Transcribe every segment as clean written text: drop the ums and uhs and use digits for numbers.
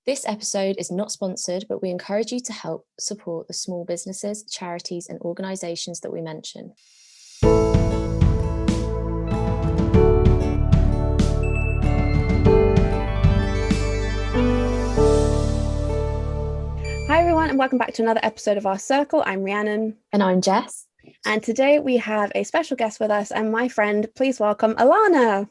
This episode is not sponsored, but we encourage you to help support the small businesses, charities, and organisations that we mention. Hi everyone, and welcome back to another episode of Our Circle. I'm Rhiannon. And I'm Jess. And today we have a special guest with us and my friend. Please welcome Allana.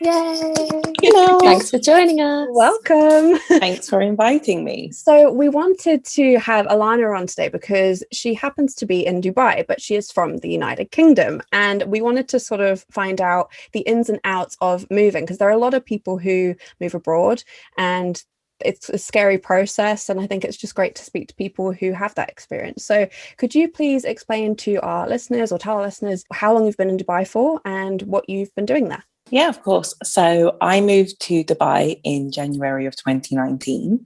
Yay! Hello. Thanks for joining us. Welcome. Thanks for inviting me. So we wanted to have Allana on today because she happens to be in Dubai, but she is from the United Kingdom. And we wanted to sort of find out the ins and outs of moving, because there are a lot of people who move abroad and it's a scary process, and I think it's just great to speak to people who have that experience. So could you please explain to our listeners, or tell our listeners, how long you've been in Dubai for and what you've been doing there? Yeah, of course. So I moved to Dubai in January of 2019,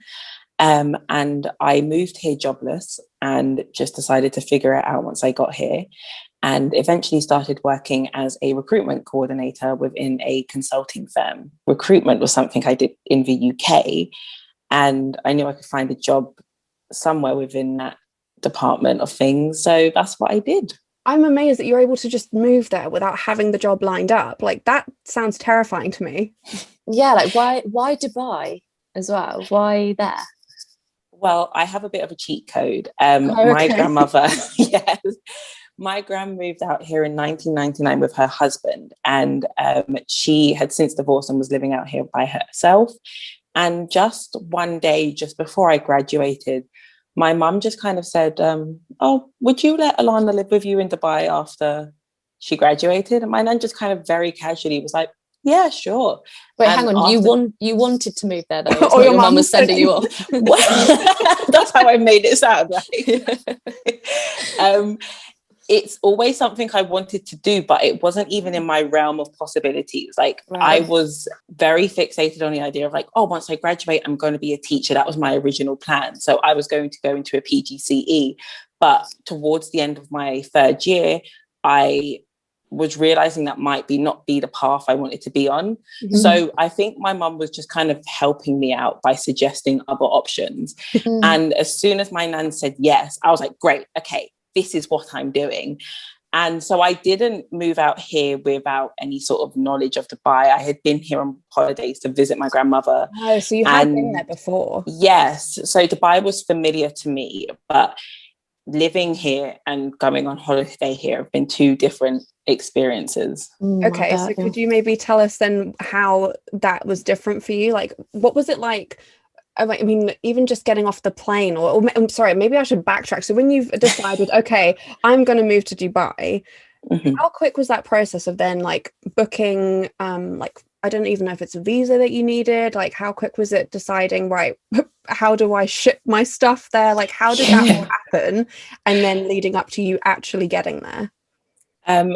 and I moved here jobless and just decided to figure it out once I got here, and eventually started working as a recruitment coordinator within a consulting firm. Recruitment was something I did in the UK, and I knew I could find a job somewhere within that department of things. So that's what I did. I'm amazed that you're able to just move there without having the job lined up. Like, that sounds terrifying to me. Yeah, like why Dubai as well? Why there? Well, I have a bit of a cheat code. Okay. My grandmother, yes, my gran moved out here in 1999 with her husband, and she had since divorced and was living out here by herself. And just one day, just before I graduated, my mum just kind of said, oh, would you let Allana live with you in Dubai after she graduated? And my nan just kind of very casually was like, yeah, sure. Wait, And hang on. You wanted to move there though? It's Or not your your mum mum was sending you off. That's how I made it sound, right? It's always something I wanted to do, but it wasn't even in my realm of possibilities. Like, Right. I was very fixated on the idea of like, oh, once I graduate, I'm going to be a teacher. That was my original plan. So I was going to go into a PGCE. But towards the end of my third year, I was realizing that might not be the path I wanted to be on. Mm-hmm. So I think my mum was just kind of helping me out by suggesting other options. And as soon as my nan said yes, I was like, great, okay, this is what I'm doing. And so I didn't move out here without any sort of knowledge of Dubai. I had been here on holidays to visit my grandmother. Oh, so you had been there before? Yes. So Dubai was familiar to me, but living here and going on holiday here have been two different experiences. Okay, so could you maybe tell us then how that was different for you? Like, what was it like? I mean, even just getting off the plane, or I'm sorry, maybe I should backtrack. So when you've decided, okay, I'm going to move to Dubai, how quick was that process of then like booking, like, I don't even know if it's a visa that you needed. Like, how quick was it deciding, right, how do I ship my stuff there? Like, how did that all happen? And then leading up to you actually getting there?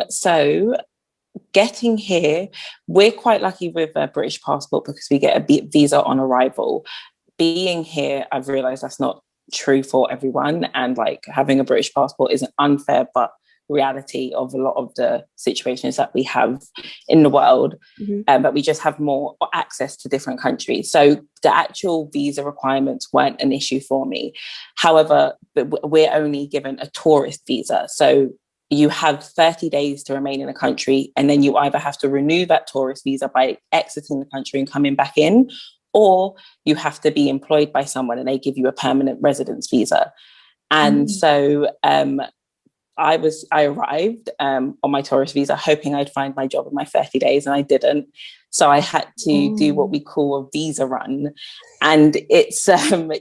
So getting here, we're quite lucky with a British passport because we get a visa on arrival. Being here, I've realized that's not true for everyone. And like, having a British passport is an unfair but reality of a lot of the situations that we have in the world. But we just have more access to different countries. So the actual visa requirements weren't an issue for me. However, we're only given a tourist visa. So you have 30 days to remain in the country, and then you either have to renew that tourist visa by exiting the country and coming back in, or you have to be employed by someone and they give you a permanent residence visa. And so I arrived on my tourist visa hoping I'd find my job in my 30 days, and I didn't. So I had to do what we call a visa run. And it's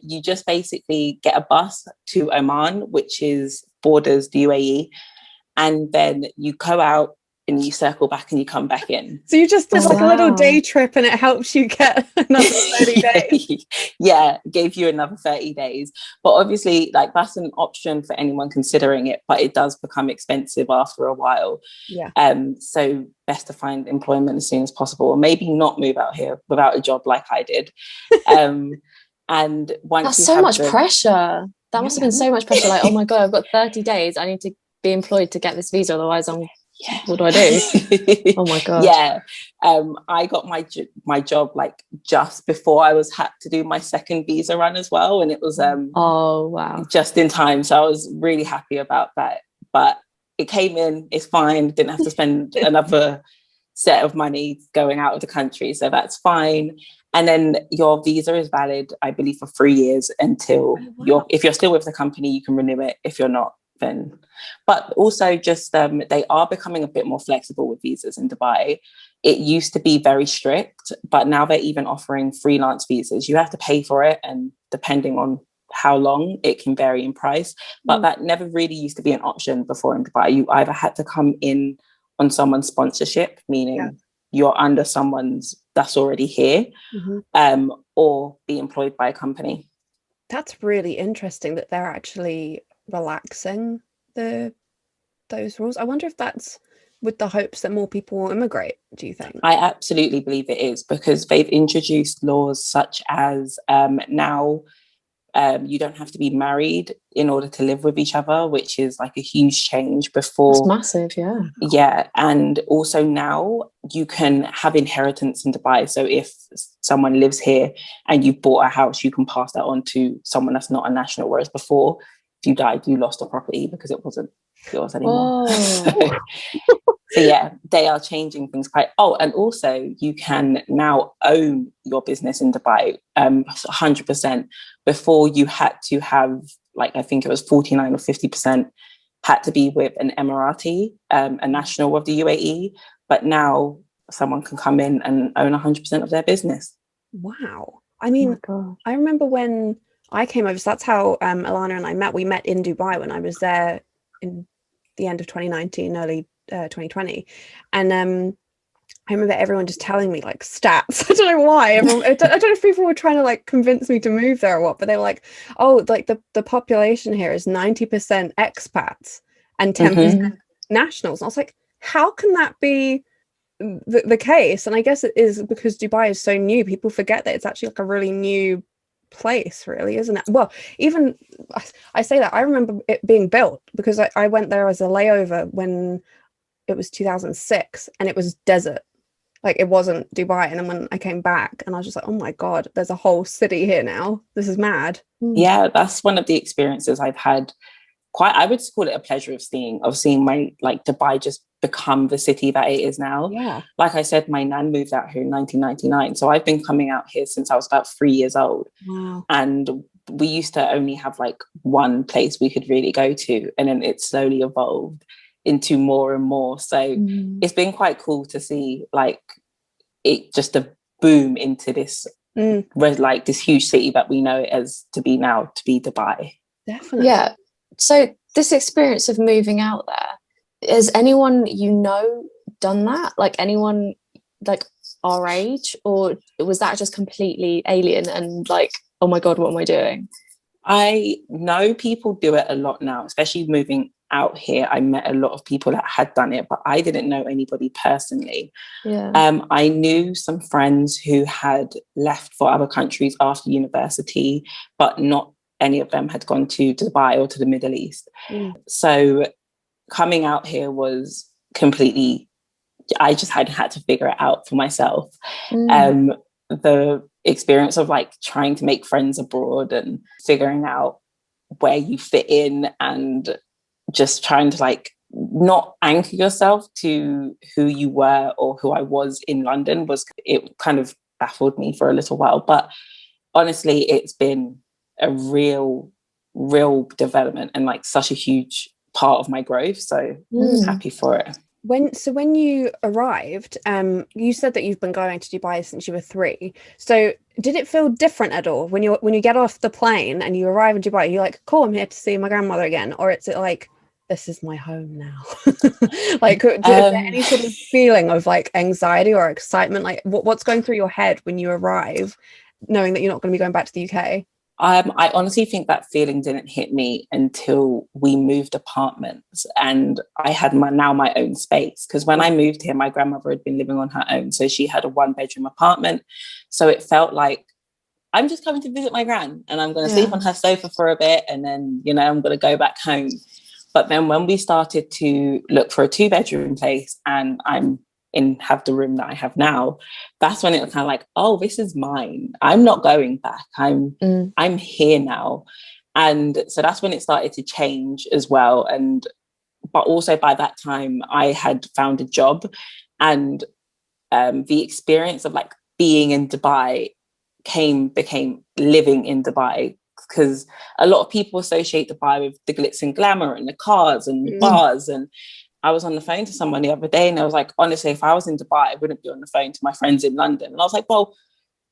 you just basically get a bus to Oman, which is borders the UAE, and then you go out and you circle back and you come back in. So you just did like a little day trip, and it helps you get another 30 days. Yeah, gave you another 30 days. But obviously, like, that's an option for anyone considering it, but it does become expensive after a while. Yeah. So best to find employment as soon as possible, or maybe not move out here without a job like I did. And once that's so much pressure. That must have been so much pressure. Like, oh my God, I've got 30 days. I need to be employed to get this visa, otherwise I'm Yeah. What do I do? Oh my God. Yeah. I got my job like just before I had to do my second visa run as well, and it was oh wow, just in time. So I was really happy about that. But it came in, it's fine. Didn't have to spend another set of money going out of the country, so that's fine. And then your visa is valid, I believe, for 3 years until if you're still with the company, you can renew it. If you're not, then. But also, just they are becoming a bit more flexible with visas in Dubai. It used to be very strict, but now they're even offering freelance visas. You have to pay for it, and depending on how long, it can vary in price. But that never really used to be an option before in Dubai. You either had to come in on someone's sponsorship, meaning you're under someone's that's already here, or be employed by a company. That's really interesting that they're actually relaxing those rules. I wonder if that's with the hopes that more people will immigrate, do you think? I absolutely believe it is, because they've introduced laws such as now you don't have to be married in order to live with each other, which is like a huge change. Before, that's massive. Yeah. And also now you can have inheritance in Dubai. So if someone lives here and you bought a house, you can pass that on to someone that's not a national, whereas before, if you died, you lost the property because it wasn't yours anymore. So yeah, they are changing things quite. Oh, and also you can now own your business in Dubai 100%. Before, you had to have, like, I think it was 49 or 50% had to be with an Emirati, a national of the UAE. But now someone can come in and own 100% of their business. Wow. I mean, I remember when I came over, so that's how Allana and I met. We met in Dubai when I was there in the end of 2019, early 2020, and I remember everyone just telling me like stats. I don't know why. I don't know if people were trying to like convince me to move there or what, but they were like, oh, like the population here is 90% expats and 10% nationals. And I was like, how can that be the case? And I guess it is because Dubai is so new. People forget that it's actually like a really new place, really, isn't it? Well, even I say that, I remember it being built because I went there as a layover when it was 2006 and it was desert, like it wasn't Dubai. And then when I came back and I was just like, oh my God, there's a whole city here now, this is mad. Yeah, that's one of the experiences I've had. I would call it a pleasure of seeing my, like, Dubai just become the city that it is now. Yeah, like I said, my nan moved out here in 1999, so I've been coming out here since I was about 3 years old. Wow. And we used to only have like one place we could really go to, and then it slowly evolved into more and more. So it's been quite cool to see like it just a boom into this like this huge city that we know it as to be now, to be Dubai. Definitely. Yeah. So this experience of moving out there, has anyone done that? Like anyone like our age, or was that just completely alien and like, oh my God, what am I doing? I know people do it a lot now, especially moving out here. I met a lot of people that had done it, but I didn't know anybody personally. I knew some friends who had left for other countries after university, but not any of them had gone to Dubai or to the Middle East. So coming out here was completely, I just had to figure it out for myself. The experience of like trying to make friends abroad and figuring out where you fit in and just trying to like not anchor yourself to who you were or who I was in London, it kind of baffled me for a little while. But honestly, it's been a real development and like such a huge part of my growth. So happy for it. When you arrived, you said that you've been going to Dubai since you were 3. So did it feel different at all when you get off the plane and you arrive in Dubai? You're like, cool, I'm here to see my grandmother again, or is it like, this is my home now? Like, is there any sort of feeling of like anxiety or excitement? Like, what's going through your head when you arrive, knowing that you're not going to be going back to the UK? I honestly think that feeling didn't hit me until we moved apartments and I had my own space. Because when I moved here, my grandmother had been living on her own. So she had a 1-bedroom apartment. So it felt like I'm just coming to visit my gran and I'm going to sleep on her sofa for a bit. And then, I'm going to go back home. But then when we started to look for a 2-bedroom place, and have the room that I have now, that's when it was kind of like, oh, this is mine. I'm not going back. I'm here now. And so that's when it started to change as well. But also by that time I had found a job, and the experience of like being in Dubai became living in Dubai, because a lot of people associate Dubai with the glitz and glamour and the cars and the bars. And I was on the phone to someone the other day, and I was like, honestly, if I was in Dubai, I wouldn't be on the phone to my friends in London. And I was like, well,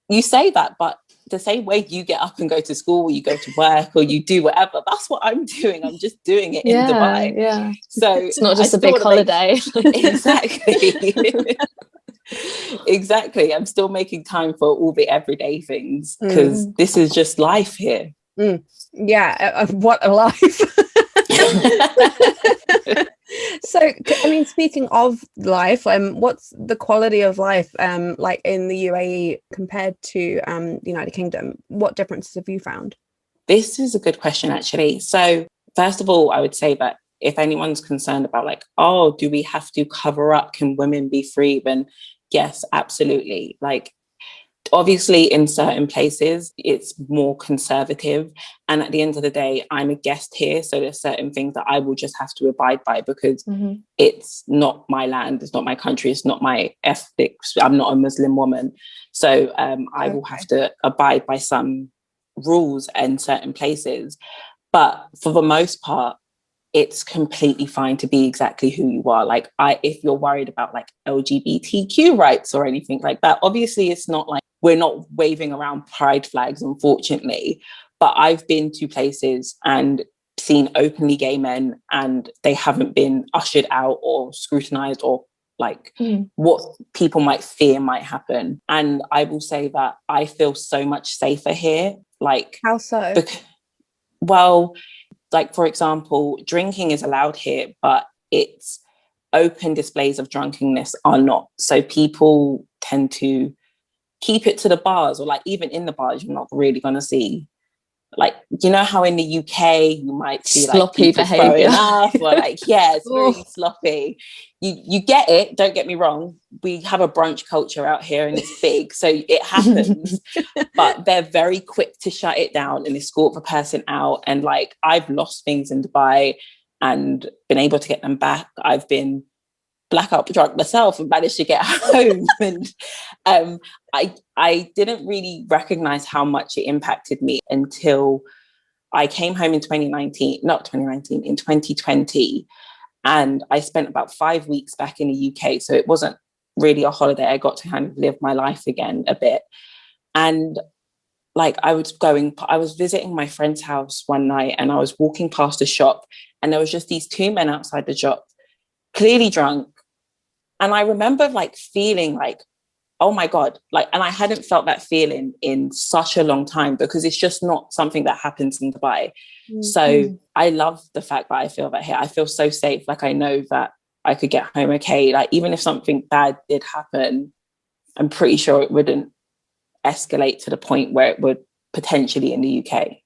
you say that, but the same way you get up and go to school, or you go to work, or you do whatever, that's what I'm doing. I'm just doing it in Dubai. Yeah. So it's not just a big holiday. Exactly. Exactly. I'm still making time for all the everyday things, because this is just life here. Yeah, what a life. So, I mean, speaking of life, what's the quality of life like in the UAE compared to the United Kingdom? What differences have you found? This is a good question, actually. So first of all, I would say that if anyone's concerned about like, oh, do we have to cover up? Can women be free? Then yes, absolutely. Like, obviously in certain places it's more conservative, and at the end of the day I'm a guest here, so there's certain things that I will just have to abide by, because it's not my land, it's not my country, it's not my ethics. I'm not a Muslim woman, so I will have to abide by some rules in certain places. But for the most part, it's completely fine to be exactly who you are. Like, if you're worried about like LGBTQ rights or anything like that, obviously it's not like we're not waving around pride flags, unfortunately. But I've been to places and seen openly gay men, and they haven't been ushered out or scrutinized, or like what people might fear might happen. And I will say that I feel so much safer here. Like, how so? Well, like, for example, drinking is allowed here, but it's open displays of drunkenness are not. So people tend to keep it to the bars, or like even in the bars, you're not really going to see, like, you know how in the UK you might see like sloppy behaviour, up, or like, yeah, it's very sloppy. You get it, don't get me wrong, we have a brunch culture out here and it's big, so it happens. But they're very quick to shut it down and escort the person out. And like, I've lost things in Dubai and been able to get them back. I've been blackout drunk myself and managed to get home. And I didn't really recognize how much it impacted me until I came home in 2020, and I spent about 5 weeks back in the UK. So it wasn't really a holiday. I got to kind of live my life again a bit. And like, I was visiting my friend's house one night, and I was walking past a shop, and there was just these 2 men outside the shop, clearly drunk. And I remember like feeling like, oh my God, like, and I hadn't felt that feeling in such a long time, because it's just not something that happens in Dubai. So I love the fact that I feel that here. I feel so safe. Like, I know that I could get home okay. Like, even if something bad did happen, I'm pretty sure it wouldn't escalate to the point where it would potentially in the UK.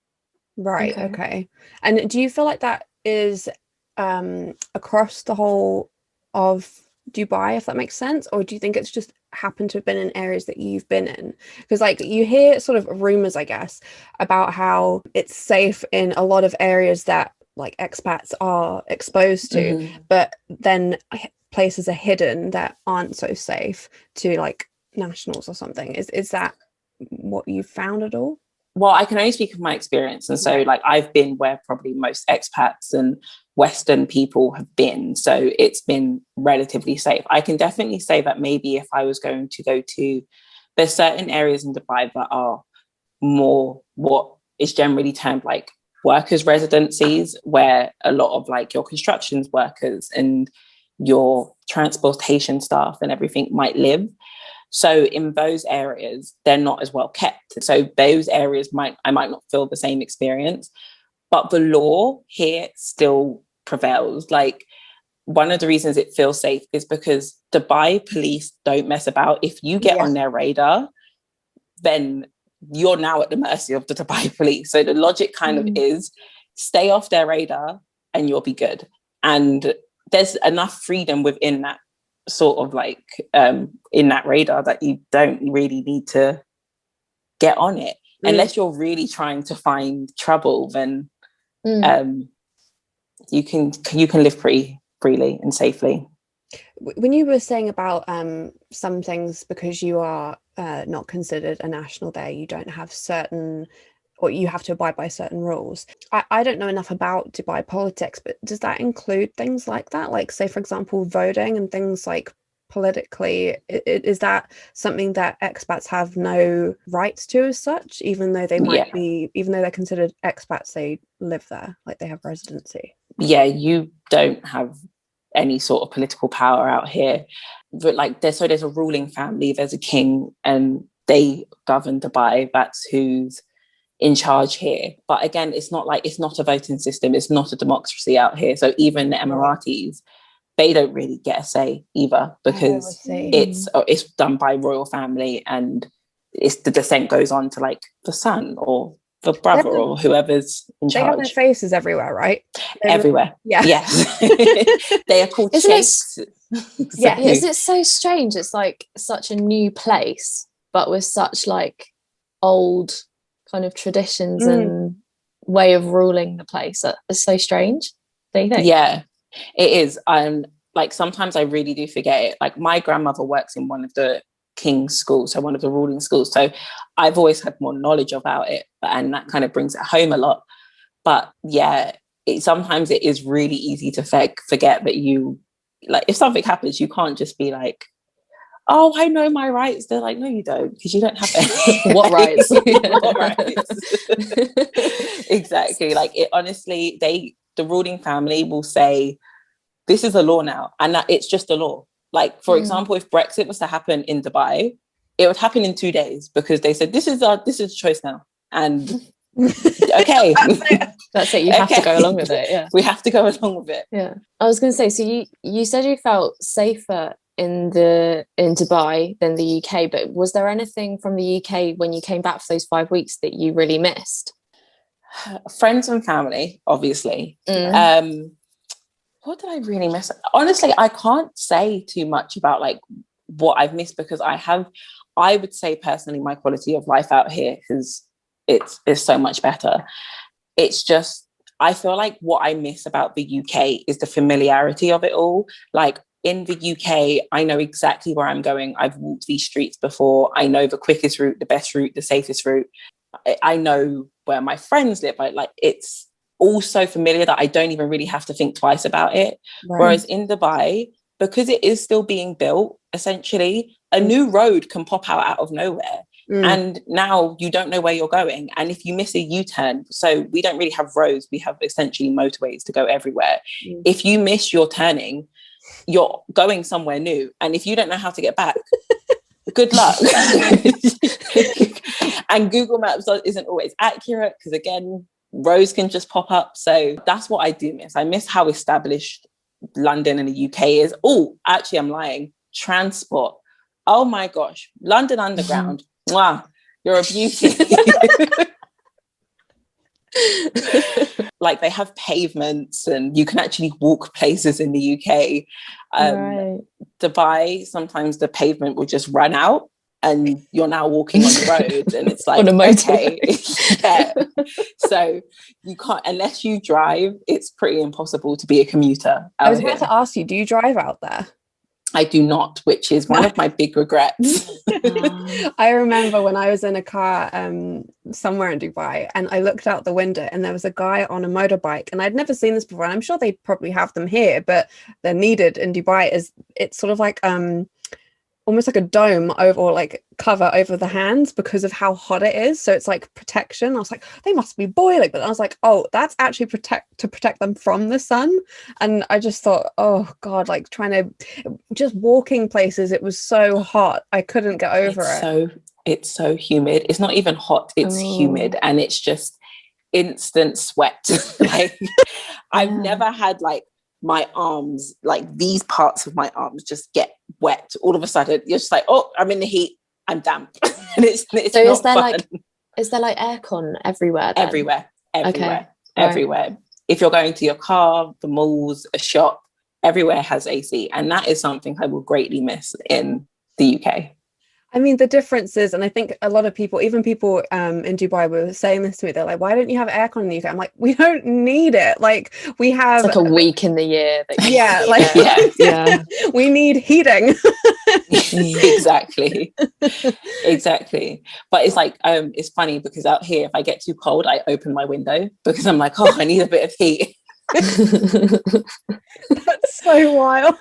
Right. Okay. And do you feel like that is across the whole of Dubai, if that makes sense, or do you think it's just happened to have been in areas that you've been in? Because like, you hear sort of rumors, I guess, about how it's safe in a lot of areas that like expats are exposed to, but then places are hidden that aren't so safe to like nationals or something. Is that what you've found at all? Well, I can only speak of my experience. And so like, I've been where probably most expats and Western people have been. So it's been relatively safe. I can definitely say that maybe if I was going to go to, there's certain areas in Dubai that are more what is generally termed like workers' residencies, where a lot of like your constructions workers and your transportation staff and everything might live. So in those areas, they're not as well kept. So those areas I might not feel the same experience, but the law here still prevails. Like, one of the reasons it feels safe is because Dubai police don't mess about. If you get on their radar, then you're now at the mercy of the Dubai police. So the logic kind of is stay off their radar and you'll be good. And there's enough freedom within that sort of like in that radar that you don't really need to get on it unless you're really trying to find trouble. Then you can live pretty freely and safely. When you were saying about some things, because you are not considered a national there, you don't have certain, or you have to abide by certain rules. I don't know enough about Dubai politics, but does that include things like that? Like, say, for example, voting and things like politically, is that something that expats have no rights to as such, even though they might be, even though they're considered expats, they live there, like they have residency? Yeah, you don't have any sort of political power out here. But like there's a ruling family, there's a king, and they govern Dubai. That's who's in charge here. But again, it's not a voting system, it's not a democracy out here. So even the Emiratis, they don't really get a say either, because it's done by royal family, and it's the descent goes on to like the son or the brother or whoever's in charge. They have their faces everywhere, right? Everywhere. Yeah. Yes. They are called sheikhs. Yeah. Isn't it so strange? It's like such a new place, but with such like old kind of traditions and way of ruling the place. It's so strange, don't you think? Yeah, it is. Like sometimes I really do forget it. Like my grandmother works in one of the king's schools, so one of the ruling schools, so I've always had more knowledge about it, and that kind of brings it home a lot. But yeah, sometimes it is really easy to forget that you, like, if something happens, you can't just be like, oh, I know my rights. They're like, no, you don't, because you don't have any. What rights? What rights? Exactly. Like it honestly, the ruling family will say, this is a law now, and that it's just a law. Like, for example, if Brexit was to happen in Dubai, it would happen in 2 days, because they said, this is a choice now. And okay. That's it. You have to go along with it. Yeah. We have to go along with it. Yeah. I was going to say, so you said you felt safer in Dubai than the UK, but was there anything from the UK when you came back for those 5 weeks that you really missed? Friends and family, obviously. What did I really miss? Honestly, I can't say too much about like what I've missed, because I would say personally, my quality of life out here is so much better. It's just, I feel like what I miss about the UK is the familiarity of it all. Like in the UK, I know exactly where I'm going. I've walked these streets before. I know the quickest route, the best route, the safest route. I know where my friends live. Like it's all so familiar that I don't even really have to think twice about it. Right. Whereas in Dubai, because it is still being built, essentially, a new road can pop out of nowhere. And now you don't know where you're going. And if you miss a U-turn, so we don't really have roads, we have essentially motorways to go everywhere. If you miss your turning, you're going somewhere new. And if you don't know how to get back, good luck. And Google Maps isn't always accurate, because again, roads can just pop up. So that's what I do miss. I miss how established London and the UK is. Oh, actually, I'm lying. Transport. Oh my gosh. London Underground. Wow, you're a beauty. Like they have pavements and you can actually walk places in the UK. Right. Dubai, sometimes the pavement will just run out and you're now walking on the road, and it's like, on a motorway. Okay. Yeah. So you can't, unless you drive, it's pretty impossible to be a commuter. I was about to ask you, do you drive out there? I do not, which is one of my big regrets. I remember when I was in a car somewhere in Dubai, and I looked out the window and there was a guy on a motorbike, and I'd never seen this before, and I'm sure they probably have them here, but they're needed in Dubai. It's sort of like almost like a dome over, or like cover over the hands, because of how hot it is, so it's like protection. I was like, they must be boiling, but I was like, oh, that's actually to protect them from the sun. And I just thought, oh god, like trying to just walking places, it was so hot, I couldn't get over it. It's so humid. It's not even hot, it's humid, and it's just instant sweat. Like I've never had like my arms, like these parts of my arms just get wet all of a sudden. You're just like, oh, I'm in the heat, I'm damp. And it's so is there fun. Is there like aircon everywhere then? Everywhere. Okay. Everywhere. if you're going to your car, the malls, a shop, everywhere has AC. And that is something I will greatly miss in the UK. I mean, the difference is, and I think a lot of people, even people in Dubai were saying this to me, they're like, why don't you have aircon in the UK? I'm like, we don't need it. Like, we have it's like a week in the year. Yeah, like yeah. We need heating. Exactly. But it's like, it's funny because out here, if I get too cold, I open my window because I'm like, oh, I need a bit of heat. That's so wild.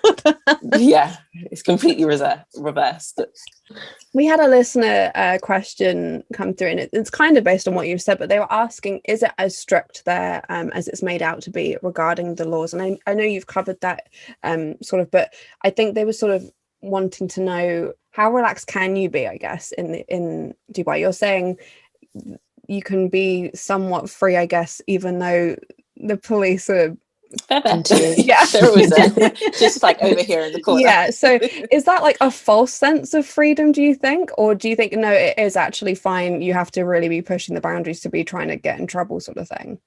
Yeah, it's completely reversed. We had a listener question come through, and it's kind of based on what you've said, but they were asking, is it as strict there as it's made out to be regarding the laws? And I know you've covered that sort of, but I think they were sort of wanting to know, how relaxed can you be, I guess, in Dubai? You're saying you can be somewhat free, I guess, even though the police are yeah, they're always there, just like over here in the corner. Yeah, so is that like a false sense of freedom, do you think? Or do you think, no, it is actually fine, you have to really be pushing the boundaries to be trying to get in trouble, sort of thing?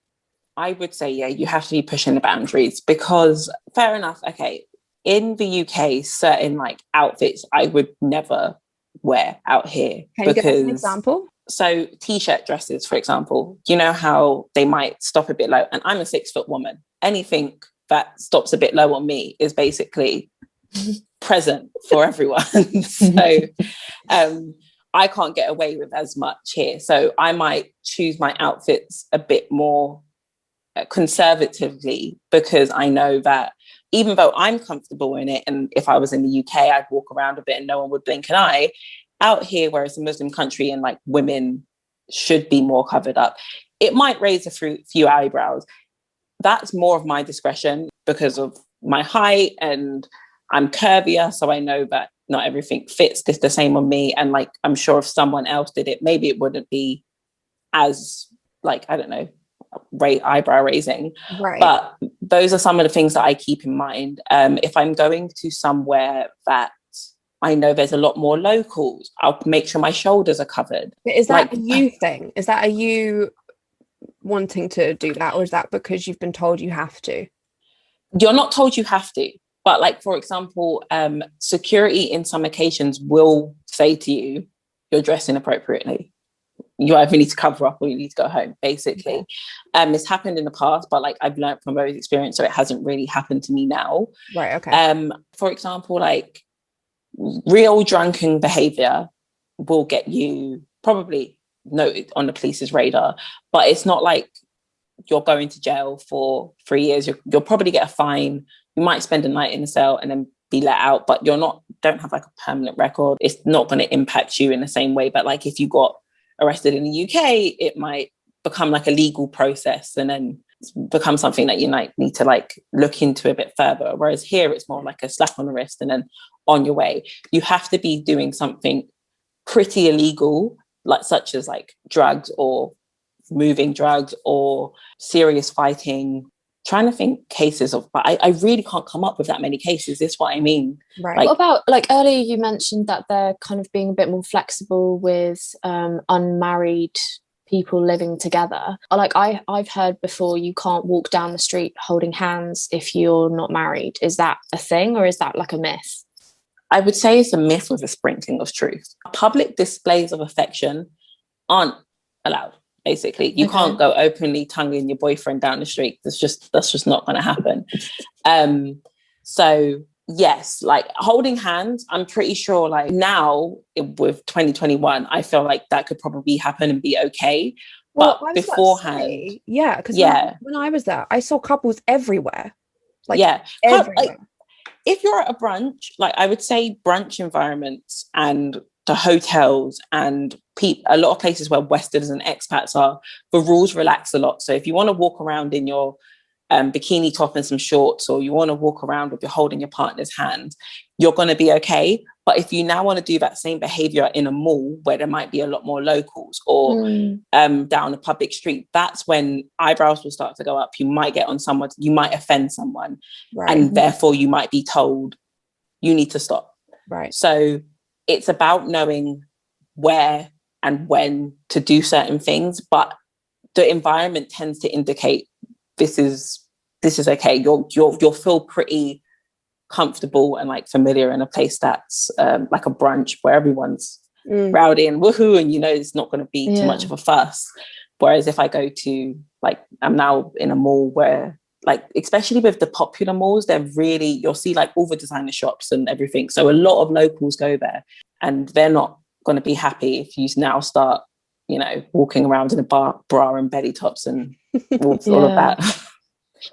I would say, yeah, you have to be pushing the boundaries, because fair enough, okay, in the UK, certain like outfits I would never wear out here. Can you give us an example? So t-shirt dresses, for example, you know how they might stop a bit low, and I'm a 6-foot woman. Anything that stops a bit low on me is basically present for everyone. So I can't get away with as much here. So I might choose my outfits a bit more conservatively, because I know that even though I'm comfortable in it, and if I was in the UK, I'd walk around a bit and no one would blink an eye. Out here, where it's a Muslim country and like women should be more covered up, it might raise a few eyebrows. That's more of my discretion because of my height, and I'm curvier, so I know that not everything fits the same on me. And like, I'm sure if someone else did it, maybe it wouldn't be as like, I don't know, eyebrow raising. Right. But those are some of the things that I keep in mind. If I'm going to somewhere that I know there's a lot more locals, I'll make sure my shoulders are covered. But is that a you thing? Is that a you wanting to do that, or is that because you've been told you have to? You're not told you have to, but like, for example, security in some occasions will say to you, you're dressing appropriately. You either need to cover up or you need to go home, basically. It's happened in the past, but like, I've learned from those experiences, so it hasn't really happened to me now. Right, okay. For example, like, real drunken behavior will get you probably noted on the police's radar, but it's not like you're going to jail for 3 years. You'll probably get a fine. You might spend a night in a cell and then be let out, but don't have like a permanent record. It's not going to impact you in the same way. But like, if you got arrested in the UK, it might become like a legal process and then become something that you might need to like look into a bit further. Whereas here, it's more like a slap on the wrist and then on your way. You have to be doing something pretty illegal, like such as like drugs or moving drugs or serious fighting. Trying to think cases of, but I really can't come up with that many cases. Is what I mean. Right. Like, what about, like, earlier you mentioned that they're kind of being a bit more flexible with unmarried people living together. Like, I've heard before, you can't walk down the street holding hands if you're not married. Is that a thing, or is that like a myth? I would say it's a myth with a sprinkling of truth. Public displays of affection aren't allowed. Basically, you can't go openly tonguing your boyfriend down the street. That's just not going to happen. So yes, like holding hands, I'm pretty sure like now with 2021, I feel like that could probably happen and be okay. But beforehand, because when I was there, I saw couples everywhere. Like, everywhere. Like, if you're at a brunch, like I would say brunch environments and the hotels and a lot of places where Westerners and expats are, the rules relax a lot. So if you want to walk around in your bikini top and some shorts, or you want to walk around with holding your partner's hand, you're going to be okay. But if you now want to do that same behavior in a mall where there might be a lot more locals, or down a public street, that's when eyebrows will start to go up. You might get on someone, you might offend someone, and therefore you might be told you need to stop. Right. So it's about knowing where and when to do certain things, but the environment tends to indicate this is okay. You'll feel pretty comfortable and like familiar in a place that's like a brunch where everyone's rowdy and woohoo, and it's not going to be too much of a fuss. Whereas if I go to, like, I'm now in a mall where, like, especially with the popular malls, you'll see like all the designer shops and everything. So a lot of locals go there, and they're not going to be happy if you now start, walking around in a bra and belly tops and all of that.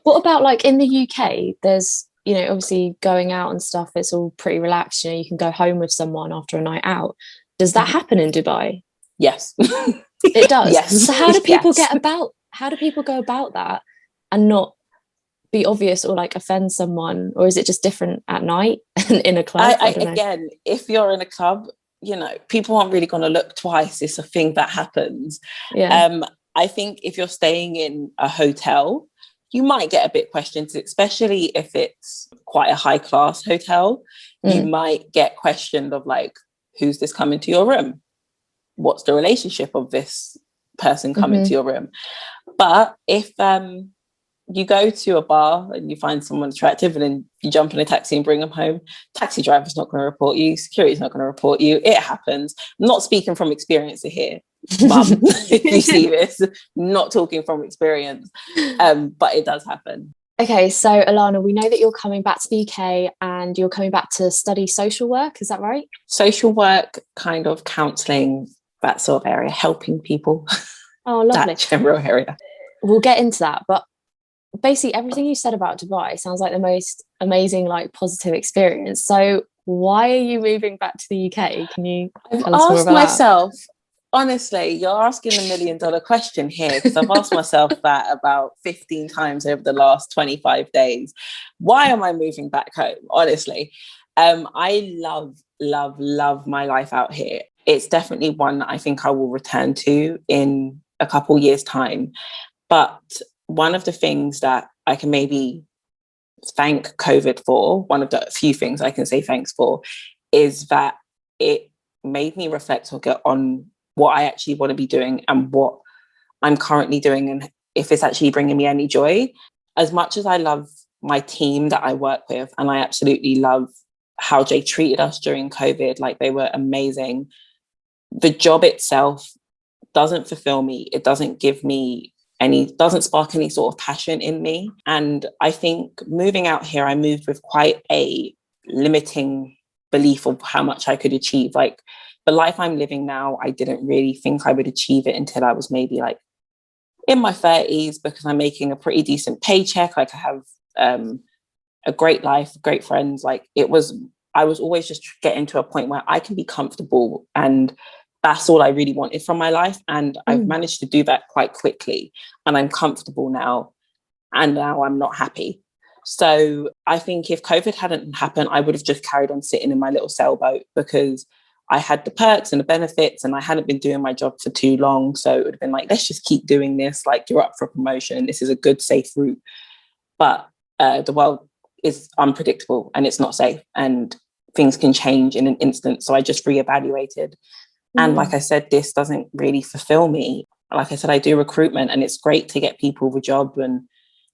What about like in the UK? There's, obviously going out and stuff, it's all pretty relaxed. You can go home with someone after a night out. Does that happen in Dubai? Yes. It does. Yes. So how do people go about that and not be obvious or like offend someone? Or is it just different at night in a club? Again, if you're in a club, people aren't really going to look twice. It's a thing that happens. I think if you're staying in a hotel, you might get a bit questioned, especially if it's quite a high class hotel. You might get questioned of like, who's this coming to your room? What's the relationship of this person coming to your room? But if you go to a bar and you find someone attractive and then you jump in a taxi and bring them home, taxi driver's not going to report you, security's not going to report you. It happens. I'm not speaking from experience here, Mum, if you see this, not talking from experience, but it does happen. Okay, so Allana, we know that you're coming back to the UK and you're coming back to study social work, is that right? Social work, kind of counselling, that sort of area, helping people. Oh, lovely. That general area. We'll get into that, but basically everything you said about Dubai sounds like the most amazing, like, positive experience. So why are you moving back to the UK? Can you tell us more about myself that? Honestly, you're asking the $1 million question here, because I've asked myself that about 15 times over the last 25 days. Why am I moving back home? Honestly, I love my life out here. It's definitely one that I think I will return to in a couple years' time. But one of the things that I can maybe thank COVID for, one of the few things I can say thanks for, is that it made me reflect on what I actually want to be doing and what I'm currently doing, and if it's actually bringing me any joy. As much as I love my team that I work with, and I absolutely love how they treated us during COVID, like, they were amazing, the job itself doesn't fulfill me. It doesn't doesn't spark any sort of passion in me. And I think moving out here, I moved with quite a limiting belief of how much I could achieve. Like, the life I'm living now, I didn't really think I would achieve it until I was maybe like in my 30s, because I'm making a pretty decent paycheck. Like, I have a great life, great friends. Like, I was always just getting to a point where I can be comfortable, and that's all I really wanted from my life. And I've managed to do that quite quickly, and I'm comfortable now, and now I'm not happy. So I think if COVID hadn't happened, I would have just carried on sitting in my little sailboat, because I had the perks and the benefits, and I hadn't been doing my job for too long. So it would have been like, let's just keep doing this. Like, you're up for a promotion. This is a good, safe route. But the world is unpredictable and it's not safe, and things can change in an instant. So I just reevaluated. And like I said, this doesn't really fulfill me. Like I said, I do recruitment, and it's great to get people the job.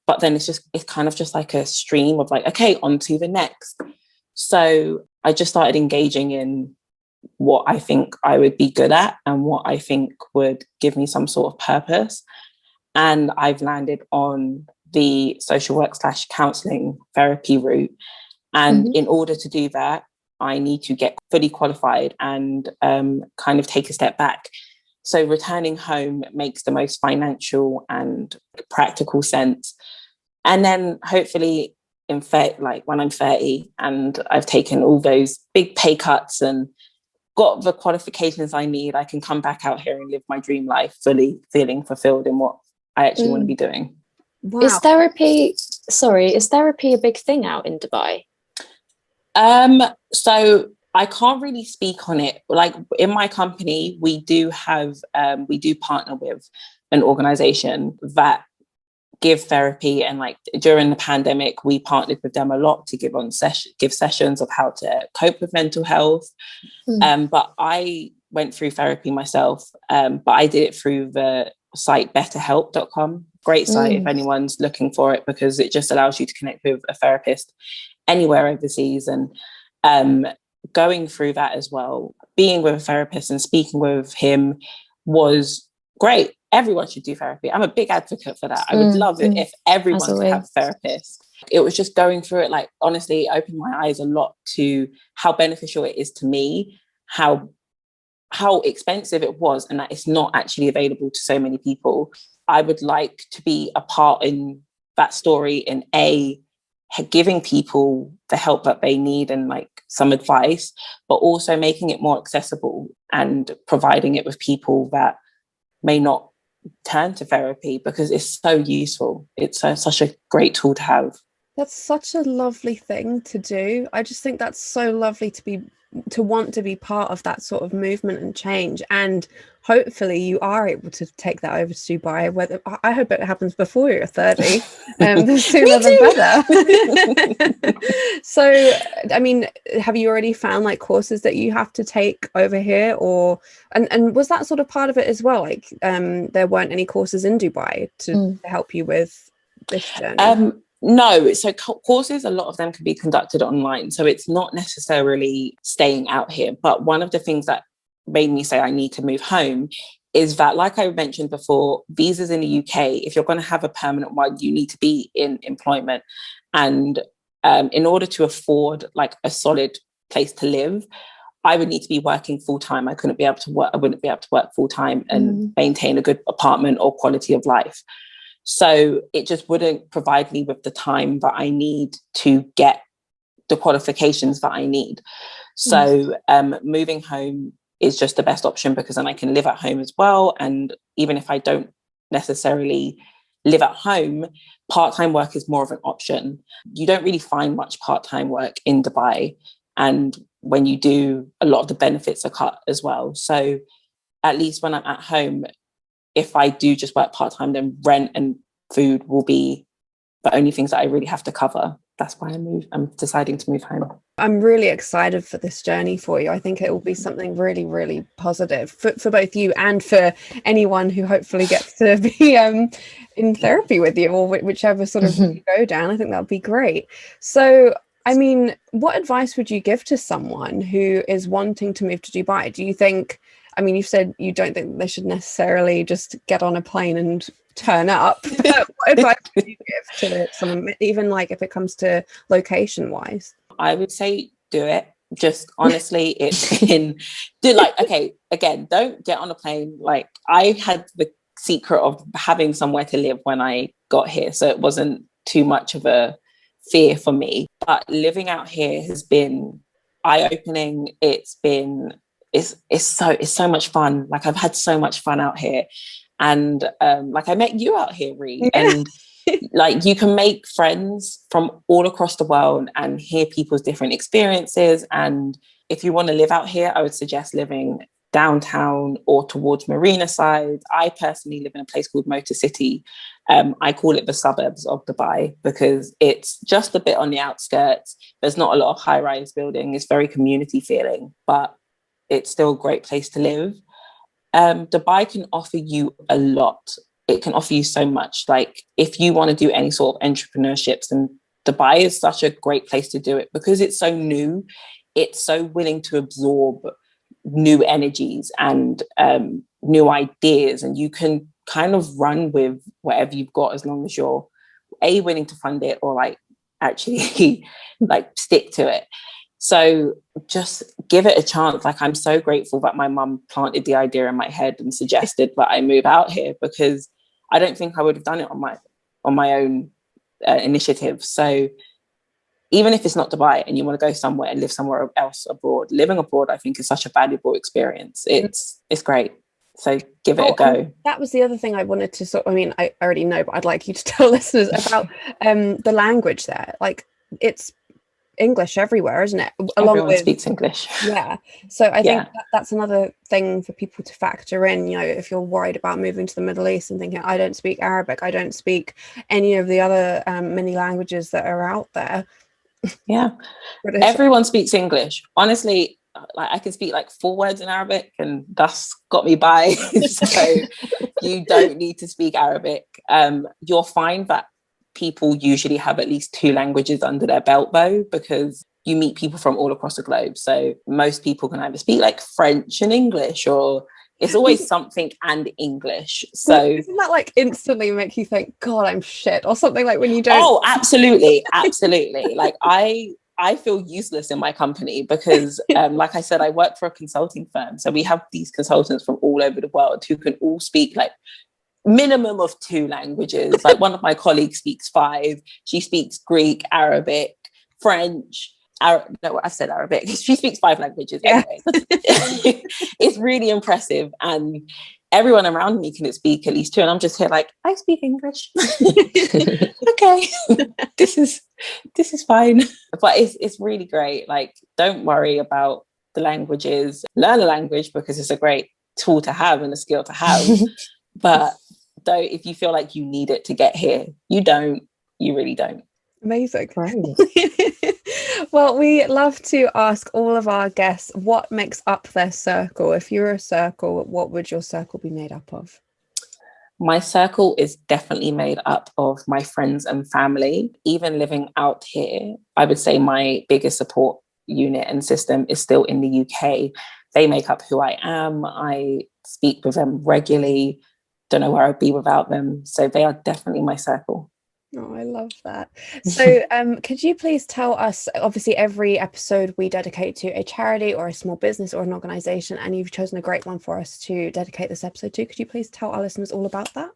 But then it's kind of just like a stream of like, okay, on to the next. So I just started engaging in what I think I would be good at and what I think would give me some sort of purpose. And I've landed on the social work / counselling therapy route. And in order to do that, I need to get fully qualified and kind of take a step back. So returning home makes the most financial and practical sense. And then hopefully when I'm 30 and I've taken all those big pay cuts and got the qualifications I need, I can come back out here and live my dream life fully, feeling fulfilled in what I actually want to be doing. Wow. Is therapy a big thing out in Dubai? So I can't really speak on it. Like, in my company, we do partner with an organization that give therapy, and like during the pandemic, we partnered with them a lot to give sessions of how to cope with mental health. But I went through therapy myself, but I did it through the site betterhelp.com. Great site if anyone's looking for it, because it just allows you to connect with a therapist anywhere overseas. And going through that as well, being with a therapist and speaking with him was great. Everyone should do therapy. I'm a big advocate for that. I would love it if everyone could have a therapist. It was just going through it, like, honestly, it opened my eyes a lot to how beneficial it is to me, how expensive it was, and that it's not actually available to so many people. I would like to be a part in that story in giving people the help that they need and like some advice, but also making it more accessible and providing it with people that may not turn to therapy, because it's so useful. It's such a great tool to have. That's such a lovely thing to do. I just think that's so lovely to want to be part of that sort of movement and change. And hopefully you are able to take that over to Dubai. Whether I hope it happens before you're 30, the sooner the better. So, I mean, have you already found like courses that you have to take over here, or and was that sort of part of it as well? Like, there weren't any courses in Dubai to help you with this journey? No, so courses, a lot of them can be conducted online. So it's not necessarily staying out here. But one of the things that made me say I need to move home is that, like I mentioned before, visas in the UK, if you're going to have a permanent one, you need to be in employment. And in order to afford like a solid place to live, I would need to be working full time. I wouldn't be able to work full time and maintain a good apartment or quality of life. So it just wouldn't provide me with the time that I need to get the qualifications that I need. So moving home is just the best option, because then I can live at home as well. And even if I don't necessarily live at home, part-time work is more of an option. You don't really find much part-time work in Dubai. And when you do, a lot of the benefits are cut as well. So at least when I'm at home, if I do just work part-time, then rent and food will be the only things that I really have to cover. That's why I'm deciding to move home. I'm really excited for this journey for you. I think it will be something really, really positive for both you and for anyone who hopefully gets to be in therapy with you, or whichever sort of you go down. I think that would be great. So, I mean, what advice would you give to someone who is wanting to move to Dubai? Do you think, I mean, you've said you don't think they should necessarily just get on a plane and turn up. What advice would you give to someone, even like if it comes to location wise? I would say do it. Just honestly, okay, again, don't get on a plane. Like, I had the secret of having somewhere to live when I got here, so it wasn't too much of a fear for me. But living out here has been eye-opening. It's so much fun. Like, I've had so much fun out here. And like, I met you out here, Ree, and like, you can make friends from all across the world and hear people's different experiences. And if you want to live out here, I would suggest living downtown or towards Marina side. I personally live in a place called Motor City. I call it the suburbs of Dubai, because it's just a bit on the outskirts. There's not a lot of high-rise building. It's very community feeling, but it's still a great place to live. Dubai can offer you a lot. It can offer you so much. Like, if you want to do any sort of entrepreneurships, and Dubai is such a great place to do it, because it's so new. It's so willing to absorb new energies and new ideas, and you can kind of run with whatever you've got, as long as you're willing to fund it, or like actually like stick to it. So just give it a chance. Like, I'm so grateful that my mum planted the idea in my head and suggested that I move out here, because I don't think I would have done it on my own initiative. So even if it's not Dubai and you want to go somewhere and live somewhere else abroad, living abroad, I think, is such a valuable experience. It's great. So give it a go. That was the other thing I wanted to I already know, but I'd like you to tell listeners about the language there. Like, it's English everywhere, isn't it? Everyone speaks English. Yeah. So I think that's another thing for people to factor in. You know, if you're worried about moving to the Middle East and thinking, I don't speak Arabic, I don't speak any of the other many languages that are out there. Yeah. Everyone speaks English. Honestly, like I can speak like 4 words in Arabic, and that's got me by. So you don't need to speak Arabic. You'll find that people usually have at least 2 languages under their belt, though, because you meet people from all across the globe. So most people can either speak like French and English, or it's always something and English. So doesn't that like instantly make you think, God, I'm shit, or something, like when you don't? Oh, absolutely. Like I feel useless in my company because like I said, I work for a consulting firm. So we have these consultants from all over the world who can all speak like minimum of 2 languages. Like one of my colleagues speaks 5. She speaks Greek, Arabic, French. No, I've said Arabic. She speaks 5 languages. Yeah. Anyway. It's really impressive, and everyone around me can speak at least 2, and I'm just here like, I speak English. Okay, this is fine. But it's really great. Like, don't worry about the languages. Learn a language because it's a great tool to have and a skill to have. But though, if you feel like you need it to get here, you don't. You really don't. Amazing. Right. Well, we love to ask all of our guests what makes up their circle. If you're a circle, what would your circle be made up of? My circle is definitely made up of my friends and family. Even living out here, I would say my biggest support unit and system is still in the UK. They make up who I am. I speak with them regularly. Don't know where I'd be without them. So they are definitely my circle. Oh, I love that. So could you please tell us, obviously every episode we dedicate to a charity or a small business or an organization, and you've chosen a great one for us to dedicate this episode to. Could you please tell our listeners all about that?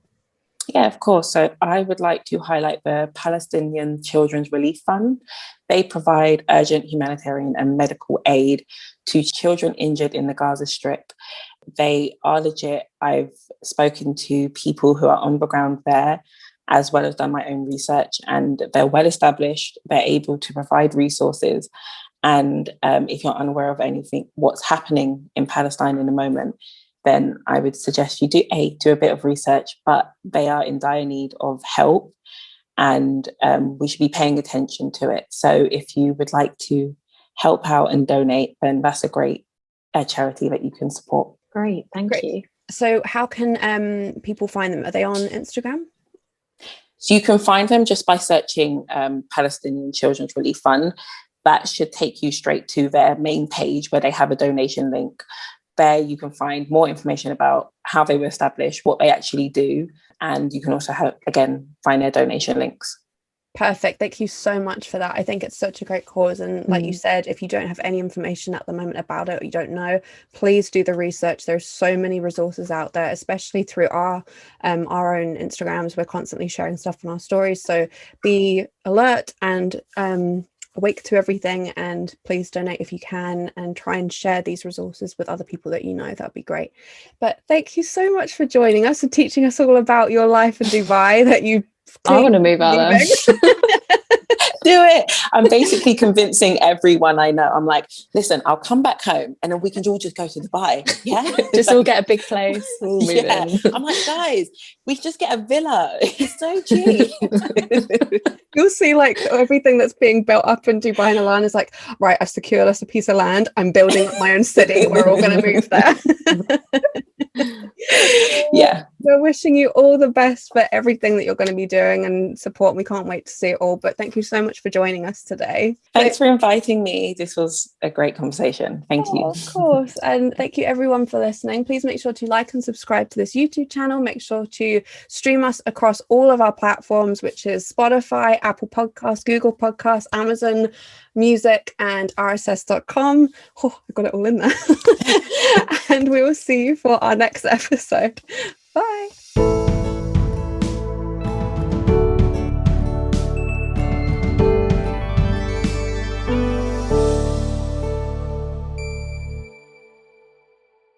Yeah, of course. So I would like to highlight the Palestinian Children's Relief Fund. They provide urgent humanitarian and medical aid to children injured in the Gaza Strip. They are legit. I've spoken to people who are on the ground there, as well as done my own research, and they're well established. They're able to provide resources. And if you're unaware of anything, what's happening in Palestine in the moment, then I would suggest you do a bit of research, but they are in dire need of help, and we should be paying attention to it. So if you would like to help out and donate, then that's a great charity that you can support. Great, thank you. So how can people find them? Are they on Instagram? So you can find them just by searching Palestinian Children's Relief Fund. That should take you straight to their main page where they have a donation link. There you can find more information about how they were established, what they actually do, and you can also find their donation links. Perfect. Thank you so much for that. I think it's such a great cause. And like you said, if you don't have any information at the moment about it, or you don't know, please do the research. There's so many resources out there, especially through our own Instagrams. We're constantly sharing stuff on our stories. So be alert and awake to everything, and please donate if you can, and try and share these resources with other people that you know. That'd be great. But thank you so much for joining us and teaching us all about your life in Dubai that you I want to move out there. Do it. I'm basically convincing everyone I know. I'm like, listen, I'll come back home and then we can all just go to Dubai. Yeah. Just all get a big place. We'll move in. I'm like, guys, we just get a villa. It's so cheap. You'll see like everything that's being built up in Dubai, and Allana is like, right, I've secured us a piece of land. I'm building up my own city. We're all going to move there. Yeah. We're wishing you all the best for everything that you're going to be doing and support. We can't wait to see it all. But thank you so much for joining us today. Thanks for inviting me. This was a great conversation. Thank you. Of course. And thank you everyone for listening. Please make sure to like and subscribe to this YouTube channel. Make sure to stream us across all of our platforms, which is Spotify, Apple Podcasts, Google Podcasts, Amazon Music, and RSS.com. Oh, I got it all in there. And we will see you for our next episode. Bye.